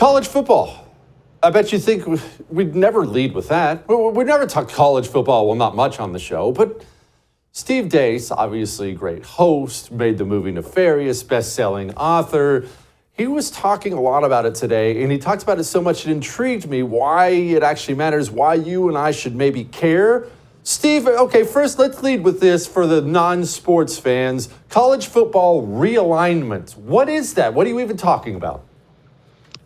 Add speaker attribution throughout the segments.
Speaker 1: College football. I bet you think we'd never lead with that. We never talk college football, well, not much on the show, but Steve Deace, obviously a great host, made the movie Nefarious, best-selling author. He was talking a lot about it today, and he talked about it so much it intrigued me why it actually matters, why you and I should maybe care. Steve, okay, first let's lead with this for the non-sports fans. College football realignment. What is that? What are you even talking about?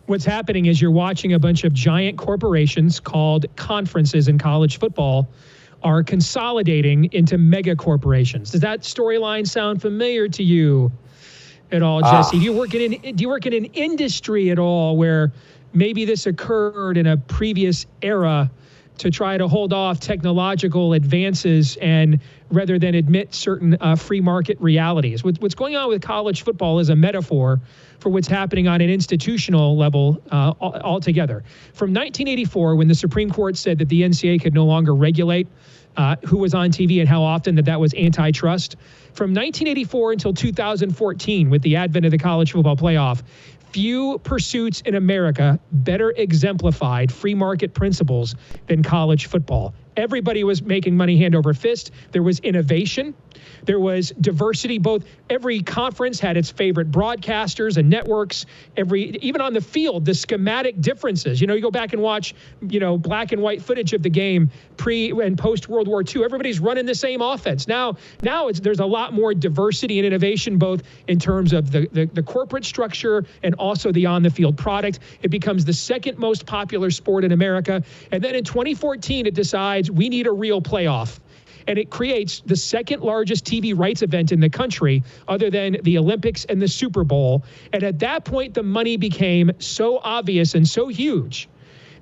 Speaker 2: What's happening is you're watching a bunch of giant corporations called conferences in college football are consolidating into mega corporations. Does that storyline sound familiar to you at all, Jesse? Do you work in an industry at all where maybe this occurred in a previous era to try to hold off technological advances and rather than admit certain free market realities? What's going on with college football is a metaphor for what's happening on an institutional level altogether. From 1984, when the Supreme Court said that the NCAA could no longer regulate who was on TV and how often that was antitrust, from 1984 until 2014, with the advent of the college football playoff, few pursuits in America better exemplified free market principles than college football. Everybody was making money hand over fist. There was innovation. There was diversity. Every conference had its favorite broadcasters and networks. Even on the field, the schematic differences. You go back and watch, black and white footage of the game pre and post World War II. Everybody's running the same offense. Now there's a lot more diversity and innovation, both in terms of the corporate structure and also the on the field product. It becomes the second most popular sport in America. And then in 2014, it decides we need a real playoff. And it creates the second largest TV rights event in the country, other than the Olympics and the Super Bowl. And at that point, the money became so obvious and so huge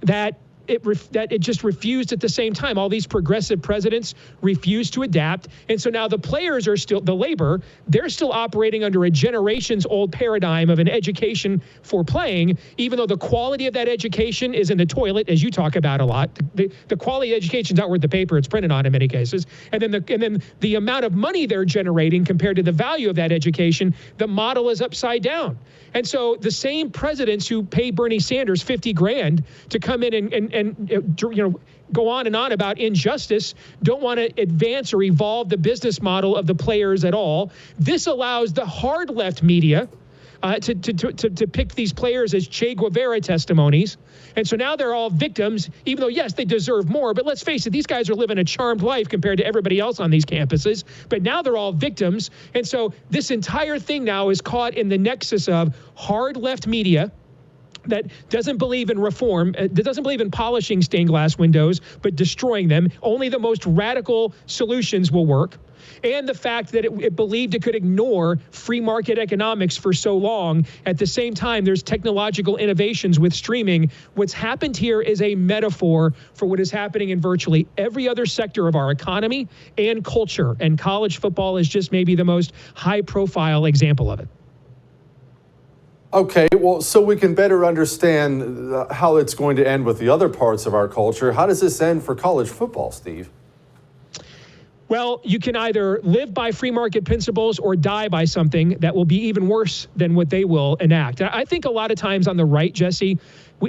Speaker 2: that it just refused at the same time. All these progressive presidents refused to adapt. And so now the players are still, the labor, they're still operating under a generations old paradigm of an education for playing, even though the quality of that education is in the toilet, as you talk about a lot. The quality of education is not worth the paper it's printed on in many cases. And then the amount of money they're generating compared to the value of that education, the model is upside down. And so the same presidents who pay Bernie Sanders $50,000 to come in and go on and on about injustice don't want to advance or evolve the business model of the players at all. This allows the hard left media to pick these players as Che Guevara testimonies. And so now they're all victims, even though, yes, they deserve more. But let's face it, these guys are living a charmed life compared to everybody else on these campuses. But now they're all victims. And so this entire thing now is caught in the nexus of hard left media that doesn't believe in reform, that doesn't believe in polishing stained glass windows, but destroying them. Only the most radical solutions will work. And the fact that it believed it could ignore free market economics for so long. At the same time, there's technological innovations with streaming. What's happened here is a metaphor for what is happening in virtually every other sector of our economy and culture. And college football is just maybe the most high-profile example of it.
Speaker 1: Okay, well, so we can better understand how it's going to end with the other parts of our culture. How does this end for college football, Steve?
Speaker 2: Well, you can either live by free market principles or die by something that will be even worse than what they will enact. I think a lot of times on the right, Jesse,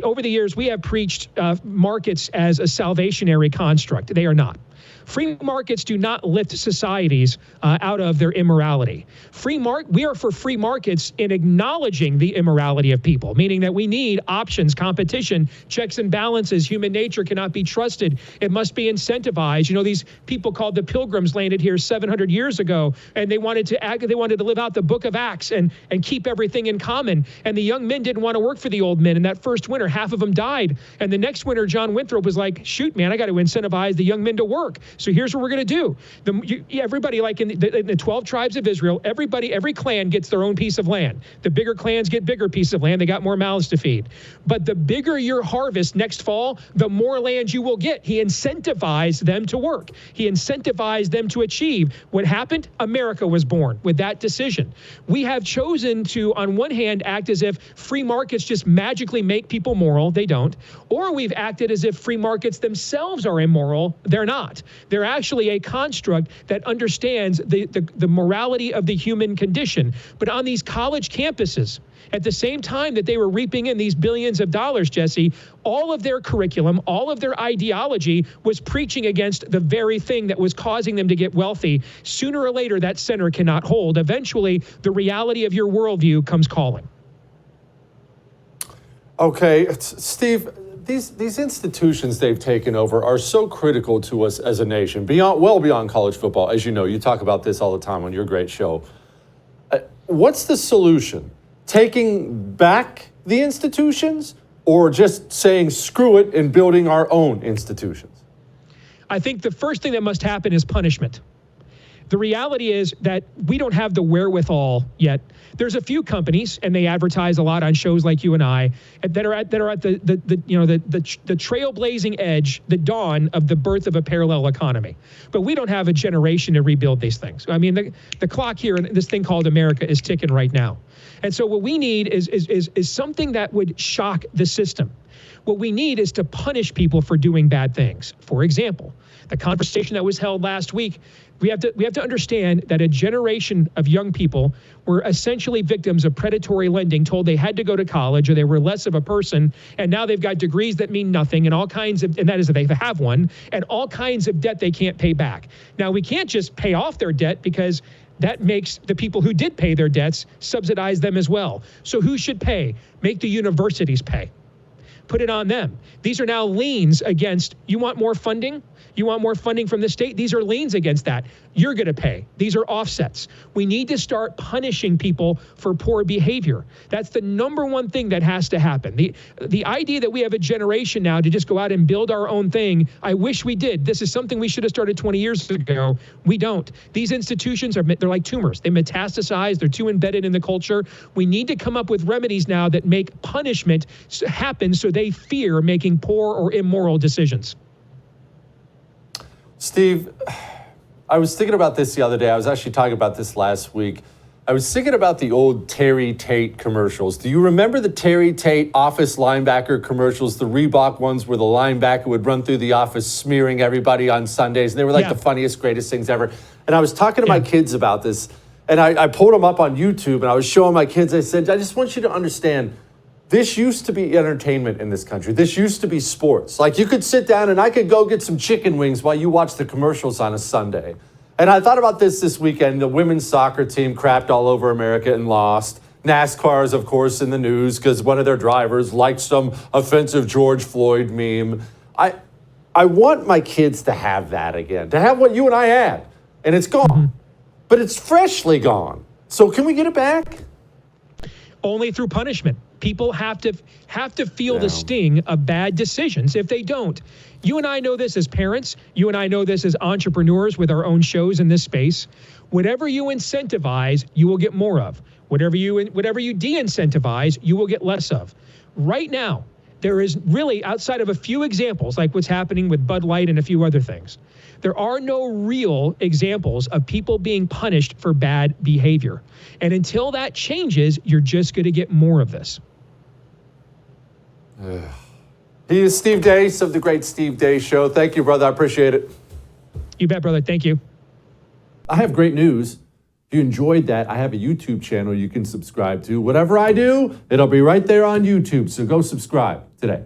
Speaker 2: over the years, we have preached markets as a salvationary construct. They are not. Free markets do not lift societies out of their immorality. We are for free markets in acknowledging the immorality of people, meaning that we need options, competition, checks and balances. Human nature cannot be trusted. It must be incentivized. These people called the Pilgrims landed here 700 years ago, and they wanted to live out the Book of Acts and keep everything in common. And the young men didn't want to work for the old men. And that first winter, half of them died. And the next winter, John Winthrop was like, shoot, man, I got to incentivize the young men to work. So here's what we're going to do. Everybody, like in the 12 tribes of Israel, every clan gets their own piece of land. The bigger clans get bigger piece of land. They got more mouths to feed. But the bigger your harvest next fall, the more land you will get. He incentivized them to work. He incentivized them to achieve. What happened? America was born with that decision. We have chosen to, on one hand, act as if free markets just magically make people people moral. They don't. Or we've acted as if free markets themselves are immoral. They're not. They're actually a construct that understands the morality of the human condition. But on these college campuses, at the same time that they were reaping in these billions of dollars, Jesse, all of their curriculum, all of their ideology was preaching against the very thing that was causing them to get wealthy. Sooner or later, that center cannot hold. Eventually, the reality of your worldview comes calling.
Speaker 1: Okay, Steve, these institutions they've taken over are so critical to us as a nation, well beyond college football. As you know, you talk about this all the time on your great show. What's the solution? Taking back the institutions or just saying screw it and building our own institutions?
Speaker 2: I think the first thing that must happen is punishment. The reality is that we don't have the wherewithal yet. There's a few companies, and they advertise a lot on shows like you and I, that are at the trailblazing edge, the dawn of the birth of a parallel economy. But we don't have a generation to rebuild these things. I mean, the clock here, this thing called America, is ticking right now. And so what we need is something that would shock the system. What we need is to punish people for doing bad things. For example, the conversation that was held last week, we have to understand that a generation of young people were essentially victims of predatory lending, told they had to go to college or they were less of a person, and now they've got degrees that mean nothing and all kinds of, and that is if they have one, and all kinds of debt they can't pay back. Now, we can't just pay off their debt because that makes the people who did pay their debts subsidize them as well. So who should pay? Make the universities pay. Put it on them. These are now liens against, you want more funding? You want more funding from the state? These are liens against that. You're going to pay. These are offsets. We need to start punishing people for poor behavior. That's the number one thing that has to happen. The idea that we have a generation now to just go out and build our own thing, I wish we did. This is something we should have started 20 years ago. We don't. These institutions, they're like tumors. They metastasize. They're too embedded in the culture. We need to come up with remedies now that make punishment happen so they fear making poor or immoral decisions.
Speaker 1: Steve, I was thinking about this the other day. I was actually talking about this last week. I was thinking about the old Terry Tate commercials. Do you remember the Terry Tate office linebacker commercials, the Reebok ones where the linebacker would run through the office smearing everybody on Sundays? And they were like the funniest, greatest things ever. And I was talking to my kids about this, and I pulled them up on YouTube, and I was showing my kids, I said, I just want you to understand, this used to be entertainment in this country. This used to be sports. Like, you could sit down and I could go get some chicken wings while you watch the commercials on a Sunday. And I thought about this weekend. The women's soccer team crapped all over America and lost. NASCAR is, of course, in the news because one of their drivers liked some offensive George Floyd meme. I want my kids to have that again, to have what you and I had. And it's gone. But it's freshly gone. So can we get it back?
Speaker 2: Only through punishment. People have to feel the sting of bad decisions. If they don't, you and I know this as parents. You and I know this as entrepreneurs with our own shows in this space. Whatever you incentivize, you will get more of. Whatever you de-incentivize, you will get less of. Right now, there is really, outside of a few examples, like what's happening with Bud Light and a few other things, there are no real examples of people being punished for bad behavior. And until that changes, you're just going to get more of this.
Speaker 1: He is Steve Deace of the Great Steve Deace Show. Thank you, brother. I appreciate it.
Speaker 2: You bet, brother. Thank you.
Speaker 1: I have great news. If you enjoyed that, I have a YouTube channel you can subscribe to. Whatever I do, it'll be right there on YouTube. So go subscribe today.